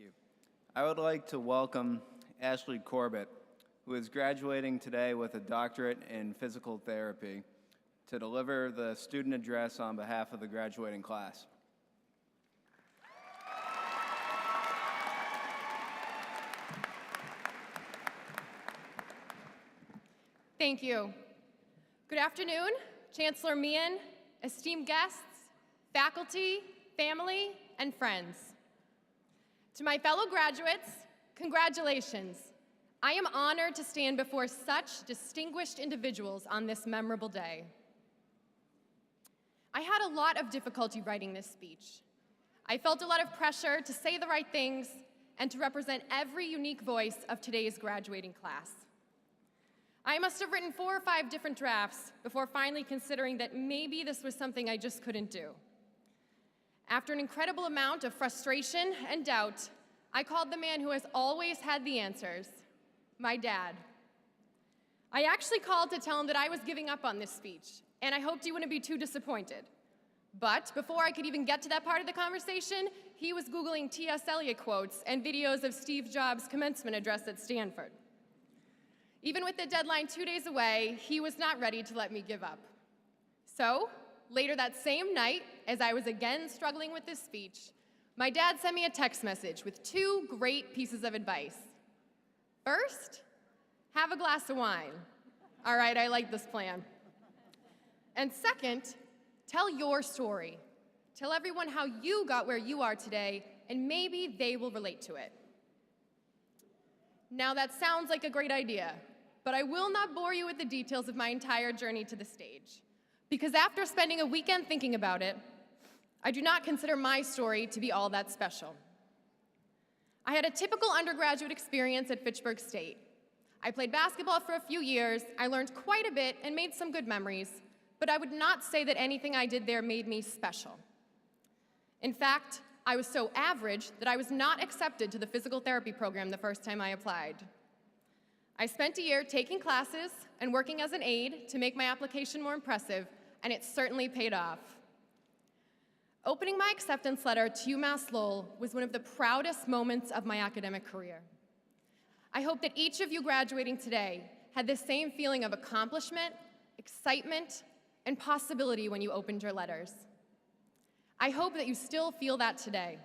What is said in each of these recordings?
you. I would like to welcome Ashely Corbett, who is graduating today with a doctorate in physical therapy, to deliver the student address on behalf of the graduating class. Thank you. Good afternoon, Chancellor Meehan, esteemed guests, faculty, family, and friends. To my fellow graduates, congratulations. I am honored to stand before such distinguished individuals on this memorable day. I had a lot of difficulty writing this speech. I felt a lot of pressure to say the right things and to represent every unique voice of today's graduating class. I must have written 4 or 5 different drafts before finally considering that maybe this was something I just couldn't do. After an incredible amount of frustration and doubt, I called the man who has always had the answers, my dad. I actually called to tell him that I was giving up on this speech, and I hoped he wouldn't be too disappointed. But before I could even get to that part of the conversation, he was Googling T.S. Eliot quotes and videos of Steve Jobs' commencement address at Stanford. Even with the deadline 2 days away, he was not ready to let me give up. So, later that same night, as I was again struggling with this speech, my dad sent me a text message with 2 great pieces of advice. First, have a glass of wine. All right, I like this plan. And second, tell your story. Tell everyone how you got where you are today, and maybe they will relate to it. Now that sounds like a great idea, but I will not bore you with the details of my entire journey to the stage. Because after spending a weekend thinking about it, I do not consider my story to be all that special. I had a typical undergraduate experience at Fitchburg State. I played basketball for a few years, I learned quite a bit and made some good memories, but I would not say that anything I did there made me special. In fact, I was so average that I was not accepted to the physical therapy program the first time I applied. I spent a year taking classes and working as an aide to make my application more impressive, and it certainly paid off. Opening my acceptance letter to UMass Lowell was one of the proudest moments of my academic career. I hope that each of you graduating today had the same feeling of accomplishment, excitement, and possibility when you opened your letters. I hope that you still feel that today.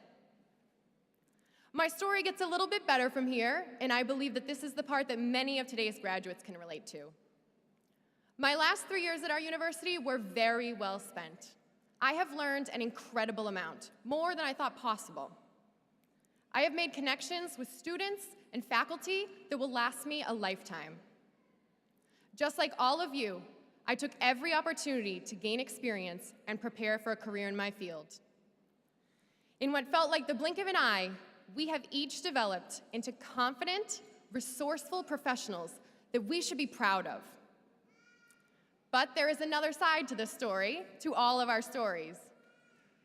My story gets a little bit better from here, and I believe that this is the part that many of today's graduates can relate to. My last 3 years at our university were very well spent. I have learned an incredible amount, more than I thought possible. I have made connections with students and faculty that will last me a lifetime. Just like all of you, I took every opportunity to gain experience and prepare for a career in my field. In what felt like the blink of an eye, we have each developed into confident, resourceful professionals that we should be proud of. But there is another side to this story, to all of our stories.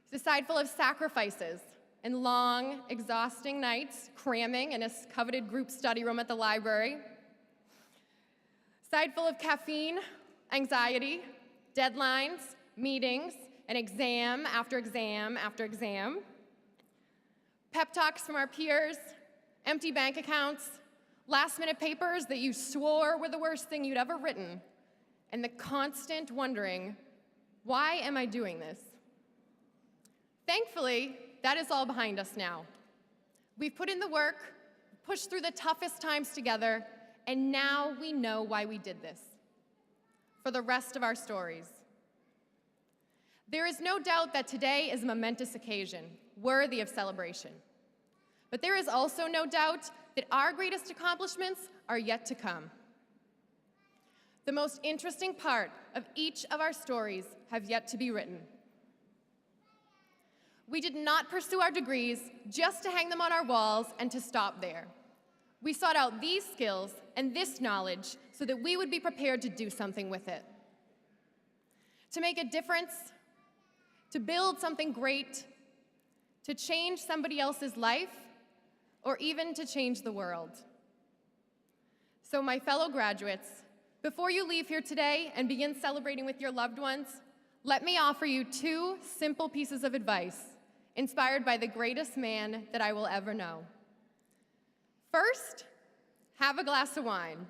It's a side full of sacrifices and long, exhausting nights cramming in a coveted group study room at the library. Side full of caffeine, anxiety, deadlines, meetings, and exam after exam after exam. Pep talks from our peers, empty bank accounts, last-minute papers that you swore were the worst thing you'd ever written, and the constant wondering, why am I doing this? Thankfully, that is all behind us now. We've put in the work, pushed through the toughest times together, and now we know why we did this, for the rest of our stories. There is no doubt that today is a momentous occasion, worthy of celebration. But there is also no doubt that our greatest accomplishments are yet to come. The most interesting part of each of our stories have yet to be written. We did not pursue our degrees just to hang them on our walls and to stop there. We sought out these skills and this knowledge so that we would be prepared to do something with it. To make a difference, to build something great, to change somebody else's life, or even to change the world. So my fellow graduates, before you leave here today and begin celebrating with your loved ones, let me offer you 2 simple pieces of advice inspired by the greatest man that I will ever know. First, have a glass of wine.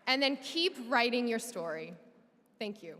And then keep writing your story. Thank you.